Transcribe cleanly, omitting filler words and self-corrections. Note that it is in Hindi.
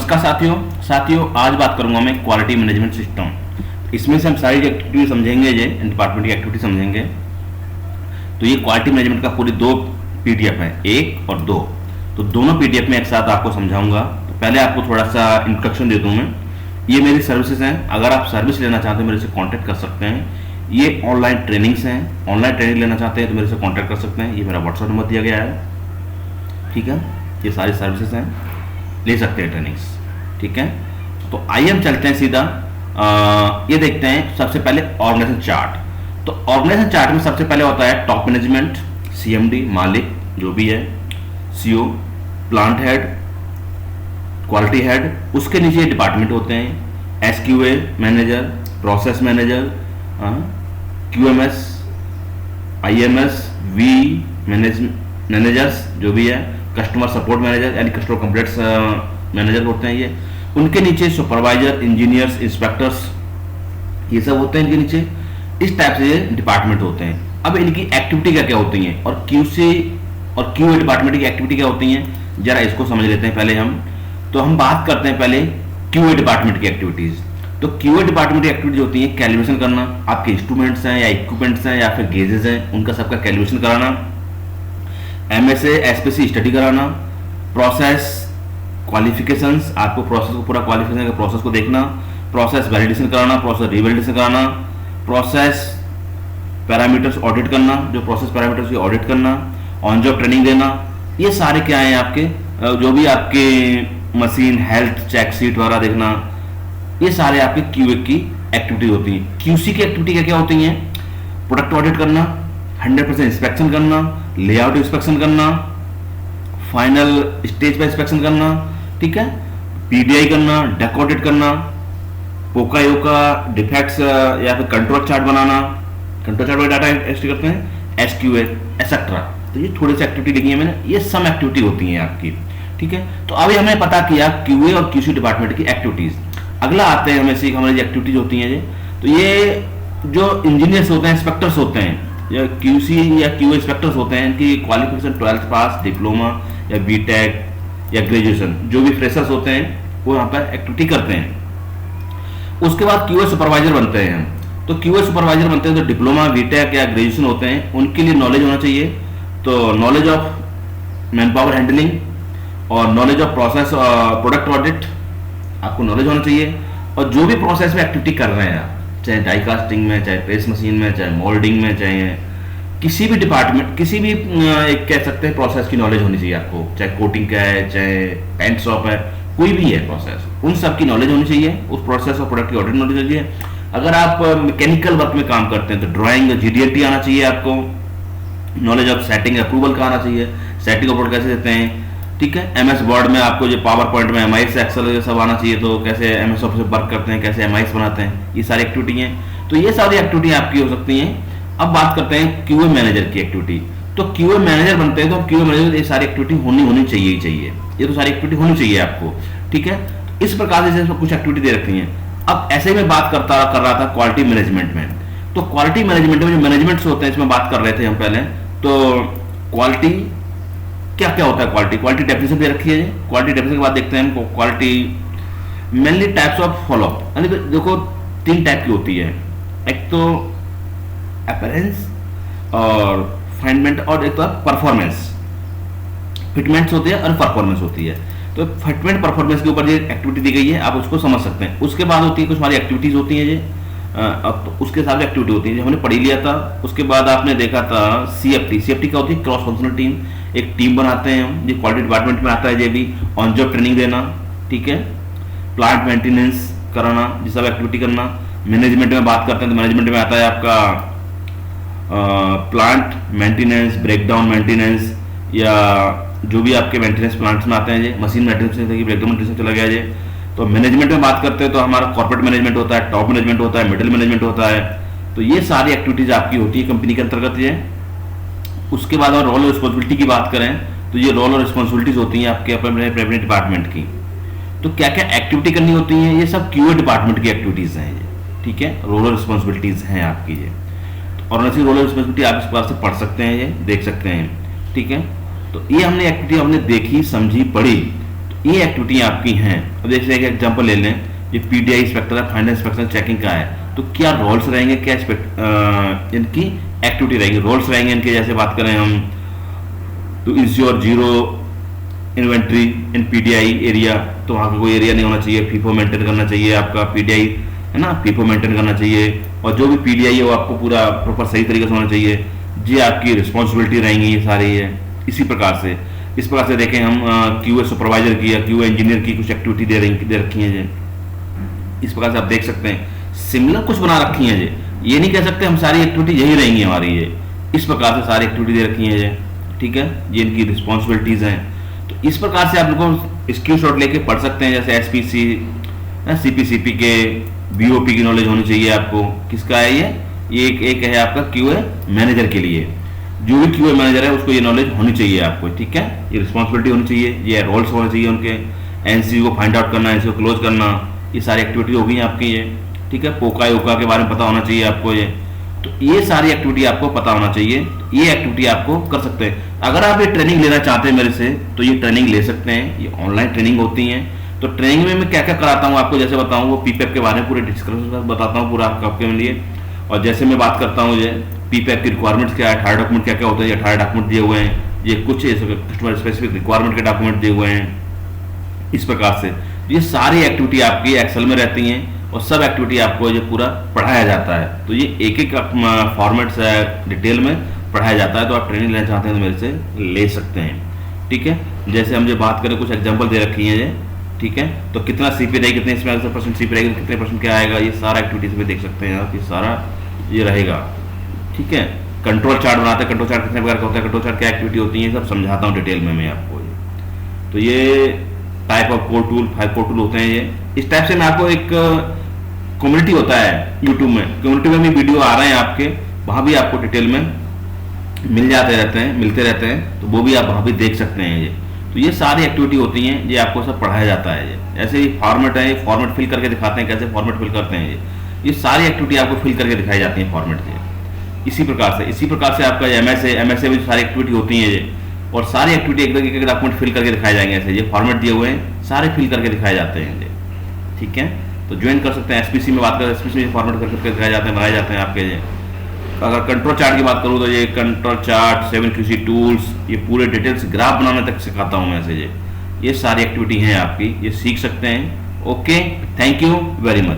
नमस्कार साथियों आज बात करूंगा मैं क्वालिटी मैनेजमेंट सिस्टम। इसमें से हम सारी एक्टिविटी समझेंगे, ये डिपार्टमेंट की एक्टिविटी समझेंगे। तो ये क्वालिटी मैनेजमेंट का पूरी 2 पीडीएफ है, 1 और 2। तो दोनों पीडीएफ में एक साथ आपको समझाऊंगा। तो पहले आपको थोड़ा सा इंट्रोडक्शन दे दूं मैं। ये मेरी सर्विसेज हैं, अगर आप सर्विस लेना चाहते हैं मेरे से कॉन्टैक्ट कर सकते हैं। ये ऑनलाइन ट्रेनिंग्स हैं, ऑनलाइन ट्रेनिंग लेना चाहते हैं तो मेरे से कॉन्टैक्ट कर सकते हैं। ये मेरा व्हाट्सएप नंबर दिया गया है, ठीक है। ये सारी सर्विसेज हैं, ले सकते हैं ट्रेनिंग्स, ठीक है। तो आइए हम चलते हैं सीधा। ये देखते हैं सबसे पहले ऑर्गेनाइजेशन चार्ट। तो ऑर्गेनाइजेशन चार्ट में सबसे पहले होता है टॉप मैनेजमेंट, सीएमडी मालिक जो भी है, CO, plant head, quality head. उसके नीचे डिपार्टमेंट होते हैं, SQA manager, process manager, QMS, IMS, वी मैनेजर्स जो भी है, कस्टमर सपोर्ट मैनेजर यानी कस्टमर कंप्लेंट्स मैनेजर होते हैं ये। उनके नीचे सुपरवाइजर, इंजीनियर्स, इंस्पेक्टर्स, ये सब होते हैं इनके नीचे। इस टाइप से ये डिपार्टमेंट होते हैं। अब इनकी एक्टिविटी क्या क्या होती हैं और क्यूसी और क्यूए डिपार्टमेंट की एक्टिविटी क्या होती हैं, जरा इसको समझ लेते हैं पहले हम। तो हम बात करते हैं पहले क्यूए डिपार्टमेंट की एक्टिविटीज। तो क्यूए डिपार्टमेंट की एक्टिविटी होती है कैलिब्रेशन करना, आपके इंस्ट्रूमेंट्स हैं या इक्विपमेंट्स हैं या फिर गेजेस हैं, उनका सबका कैलिब्रेशन कराना, एमएसए एसपीसी स्टडी कराना, प्रोसेस क्वालिफिकेशंस, आपको प्रोसेस को पूरा क्वालिफिकेशन का प्रोसेस को देखना, प्रोसेस वैलिडेशन कराना, प्रोसेस रिवैलिडेशन कराना, प्रोसेस पैरामीटर्स ऑडिट करना, जो प्रोसेस पैरामीटर्स की ऑडिट करना, ऑन जॉब ट्रेनिंग देना। ये सारे क्या हैं आपके, जो भी आपके मशीन हेल्थ चेक शीट वगैरह देखना, ये सारे आपके क्यूए की एक्टिविटी होती हैं। क्यूसी की एक्टिविटी क्या क्या होती हैं, प्रोडक्ट ऑडिट करना, 100% इंस्पेक्शन करना, लेआउट इंस्पेक्शन करना, फाइनल स्टेज पर इंस्पेक्शन करना, ठीक है, पीडीआई करना, डेक ऑडिट करना, पोका योका डिफेक्ट्स या फिर कंट्रोल चार्ट बनाना, कंट्रोल चार्ट में डाटा एंट्री करते हैं, एसक्यूए एक्सेट्रा। तो ये थोड़ी सी एक्टिविटी लिखी है मैंने, ये सम एक्टिविटी होती हैं आपकी, ठीक है। तो अभी हमने पता किया क्यूए और क्यूसी डिपार्टमेंट की एक्टिविटीज। अगला आते हैं हमें हमारी एक्टिविटीज होती हैं ये। तो ये जो इंजीनियर्स होते हैं, इंस्पेक्टर्स होते हैं, या क्यूसी या क्यूए इंस्पेक्टर्स होते हैं, इनकी क्वालिफिकेशन 12th पास, डिप्लोमा या बीटेक या ग्रेजुएशन, जो भी फ्रेशर्स होते हैं वो यहाँ पर एक्टिविटी करते हैं। उसके बाद क्यूए सुपरवाइजर बनते हैं। तो क्यूए सुपरवाइजर बनते हैं तो डिप्लोमा, बीटेक या ग्रेजुएशन होते हैं, उनके लिए नॉलेज होना चाहिए। तो knowledge of man power handling और knowledge of process product audit, आपको नॉलेज होना चाहिए। और जो भी प्रोसेस में एक्टिविटी कर रहे हैं आप, चाहे डाई कास्टिंग में, चाहे प्रेस मशीन में, चाहे मोल्डिंग में, चाहे किसी भी डिपार्टमेंट, किसी भी एक कह सकते हैं प्रोसेस की नॉलेज होनी चाहिए आपको। चाहे कोटिंग का है, चाहे पेंट शॉप है, कोई भी है प्रोसेस, उन सब की नॉलेज होनी चाहिए। उस प्रोसेस और प्रोडक्ट की ऑडिट नॉलेज होनी चाहिए। अगर आप मैकेनिकल वर्क में काम करते हैं तो ड्राइंग, जीडीएटी आना चाहिए आपको। नॉलेज ऑफ सेटिंग अप्रूवल का आना चाहिए, सेटिंग अप्रूवल कैसे देते हैं, ठीक है। एमएस वर्ड में आपको जो पावर पॉइंट में एमआईएस एक्सेल ये सब आना चाहिए, तो कैसे एमएस ऑफिस में वर्क करते हैं, कैसे एमआईएस बनाते हैं, ये सारी एक्टिविटी हैं। तो ये सारी एक्टिविटी आपकी हो सकती हैं। अब बात करते हैं क्यूए मैनेजर की एक्टिविटी। तो क्यूए मैनेजर बनते हैं तो क्यूए मैनेजर ये सारी एक्टिविटी होनी चाहिए ही चाहिए। ये तो सारी एक्टिविटी होनी चाहिए आपको, ठीक है। इस प्रकार से कुछ एक्टिविटी दे रखी हैं। अब ऐसे में बात कर रहा था क्वालिटी मैनेजमेंट में। तो क्वालिटी मैनेजमेंट में जो मैनेजमेंट्स होते हैं, इसमें बात कर रहे थे हम पहले। तो क्वालिटी क्या क्या होता है, क्वालिटी डेफिनेशन दे रखी है। क्वालिटी डेफिनेशन के बाद देखते हैं हम quality mainly types of follow up, यानी देखो 3 टाइप की होती है। एक तो अपीयरेंस और फाइनमेंट, और एक तो परफॉर्मेंस। फिटमेंट्स होती है और परफॉर्मेंस होती है। तो फिटमेंट परफॉर्मेंस के ऊपर ये एक्टिविटी दी गई है, आप उसको समझ सकते हैं। उसके बाद होती है कुछ हमारी एक्टिविटीज होती हैं ये, अब तो उसके हिसाब से एक्टिविटी होती है जो हमने पढ़ी लिया था। उसके बाद आपने देखा था सीएफटी। सीएफटी क्या होती है, क्रॉस फंक्शनल टीम। एक टीम बनाते हैं हम, ये क्वालिटी डिपार्टमेंट में आता है। ये भी ऑन जॉब ट्रेनिंग देना, ठीक है, प्लांट मेंटेनेंस कराना, ये सब एक्टिविटी करना। मैनेजमेंट में बात करते हैं तो मैनेजमेंट में आता है आपका प्लांट मेंटेनेंस, ब्रेकडाउन मेंटेनेंस, या जो भी आपके मेंटेनेंस प्लांट्स में आते हैं, ये मशीन मेंटेनेंस ब्रेकडाउन मेंटेनेंस चला गया ये। तो मैनेजमेंट में बात करते हैं तो हमारा कॉर्पोरेट मैनेजमेंट होता है, टॉप मैनेजमेंट होता है, मिडिल मैनेजमेंट होता है। तो ये सारी एक्टिविटीज आपकी होती है कंपनी के अंतर्गत ये। उसके बाद रोल और रिस्पॉन्सिबिलिटी की बात करें तो ये रोल और रिस्पॉन्सिबिलिटीज होती हैं आपके अपने डिपार्टमेंट की। तो क्या क्या एक्टिविटी करनी होती है, ये सब क्यूए डिपार्टमेंट की एक्टिविटीज हैं ये, ठीक है। रोल और रिस्पॉन्सिबिलिटीज हैं आपकी ये, और ऐसी रोल और रिस्पॉन्सिबिलिटी आप इस बार से पढ़ सकते हैं, ये देख सकते हैं, ठीक है। तो ये हमने एक्टिविटी हमने देखी, समझी, पढ़ी। ये एक्टिविटी आपकी हैं। अब जैसे एक एग्जांपल ले लें, ये पीडीआई इंस्पेक्टर है, फाइनेंस इंस्पेक्टर चेकिंग का है, तो क्या रोल्स रहेंगे, क्या इनकी एक्टिविटी रहेगी, रोल्स रहेंगे इनके। जैसे बात करें हम तो इंश्योर जीरो इन्वेंट्री इन पीडीआई एरिया, तो वहाँ का कोई एरिया नहीं होना चाहिए, फीफो मेंटेन करना चाहिए आपका, पीडीआई है ना, फीफो मेंटेन करना चाहिए, और जो भी पीडीआई है वो आपको पूरा प्रॉपर सही तरीके से होना चाहिए। ये आपकी रिस्पॉन्सिबिलिटी रहेंगी ये सारी है। इसी प्रकार से इस प्रकार से देखें हम क्यूए सुपरवाइजर की या क्यूए इंजीनियर की कुछ एक्टिविटी दे रखी है जी। इस प्रकार से आप देख सकते हैं सिमिलर कुछ बना रखी है जी। ये नहीं कह सकते हम सारी एक्टिविटी यही रहेंगी हमारी, ये इस प्रकार से सारी एक्टिविटी दे रखी है जी, ठीक है। ये इनकी रिस्पॉन्सिबिलिटीज हैं। तो इस प्रकार से आप लोगों स्क्रीन शॉट लेके पढ़ सकते हैं। जैसे एसपीसी, सीपीसीपी के, बीओपी की नॉलेज होनी चाहिए आपको। किसका है ये एक है आपका क्यूए मैनेजर के लिए। जो भी क्यूए मैनेजर है उसको ये नॉलेज होनी चाहिए आपको, ठीक है। ये रिस्पॉन्सिबिलिटी होनी चाहिए, ये रोल्स होने चाहिए उनके, एनसी को फाइंड आउट करना, एनसी को क्लोज करना, ये सारी एक्टिविटी हो गई आपकी ये, ठीक है। पोका योका के बारे में पता होना चाहिए आपको ये। तो ये सारी एक्टिविटी आपको पता होना चाहिए। ये एक्टिविटी आपको कर सकते हैं। अगर आप ये ट्रेनिंग लेना चाहते हैं मेरे से तो ये ट्रेनिंग ले सकते हैं। ये ऑनलाइन ट्रेनिंग होती है। तो ट्रेनिंग में मैं क्या क्या कराता हूँ आपको, जैसे बताऊँ वो पीपैप के बारे में पूरे डिस्कशन बताता हूँ पूरा आपके लिए। और जैसे मैं बात करता हूँ ये पीपैप की रिक्वायरमेंट्स क्या है, 18 डॉक्यूमेंट क्या क्या होते हैं, 18 डॉक्यूमेंट दिए हुए हैं, ये कुछ कस्टमर स्पेसिफिक रिक्वायरमेंट के डॉक्यूमेंट दिए हुए हैं। इस प्रकार से ये सारी एक्टिविटी आपकी एक्सेल में रहती हैं और सब एक्टिविटी आपको ये पूरा पढ़ाया जाता है। तो ये एक एक फॉर्मेट से डिटेल में पढ़ाया जाता है। तो आप ट्रेनिंग लेना चाहते हैं तो मेरे से ले सकते हैं, ठीक है। जैसे हम जो बात करें कुछ एग्जांपल दे रखी है ये, ठीक है। तो कितना सीपी रहेगी, कितने इसमें परसेंट सीपी रहेगी, कितने परसेंट क्या आएगा, ये सारा एक्टिविटीज में देख सकते हैं आप। ये सारा ये रहेगा, ठीक है। कंट्रोल चार्ट बनाते हैं, कंट्रोल चार्ट कितने प्रकार का होता है, कंट्रोल चार्ट क्या एक्टिविटी होती है, सब समझाता हूँ डिटेल में मैं आपको। तो ये type of code tool, 5 code tool होते हैं ये। इस टाइप से मैं आपको एक कम्युनिटी होता है यूट्यूब में, कम्युनिटी में भी वीडियो आ रहे हैं आपके, वहाँ भी आपको डिटेल में मिलते रहते हैं। तो वो भी आप वहाँ भी देख सकते हैं ये। तो ये सारी एक्टिविटी होती हैं, ये आपको सब पढ़ाया जाता है ये। ऐसे ही फॉर्मेट है, ये फॉर्मेट फिल करके दिखाते हैं, कैसे फॉर्मेट फिल करते हैं ये सारी एक्टिविटी आपको फिल करके दिखाई जाती है फॉर्मेट से। इसी प्रकार से आपका एमएसए में सारी एक्टिविटी होती है ये, और सारी एक्टिविटी एक डॉक्यूमेंट फिल करके दिखाए जाएंगे। ऐसे ये फॉर्मेट दिए हुए हैं, सारे फिल करके दिखाए जाते हैं ये, ठीक है। तो ज्वाइन कर सकते हैं। एसपीसी में बात करें, एसपीसी में फॉर्मेट करके दिखाए जाते हैं, बनाए जाते हैं आपके ये। अगर कंट्रोल चार्ट की बात करूँ तो ये कंट्रोल चार्ट, 7QC टूल्स, ये पूरे डिटेल्स ग्राफ बनाने तक सिखाता हूँ मैं ऐसे ये सारी एक्टिविटी हैं आपकी, ये सीख सकते हैं। Okay, thank you very much.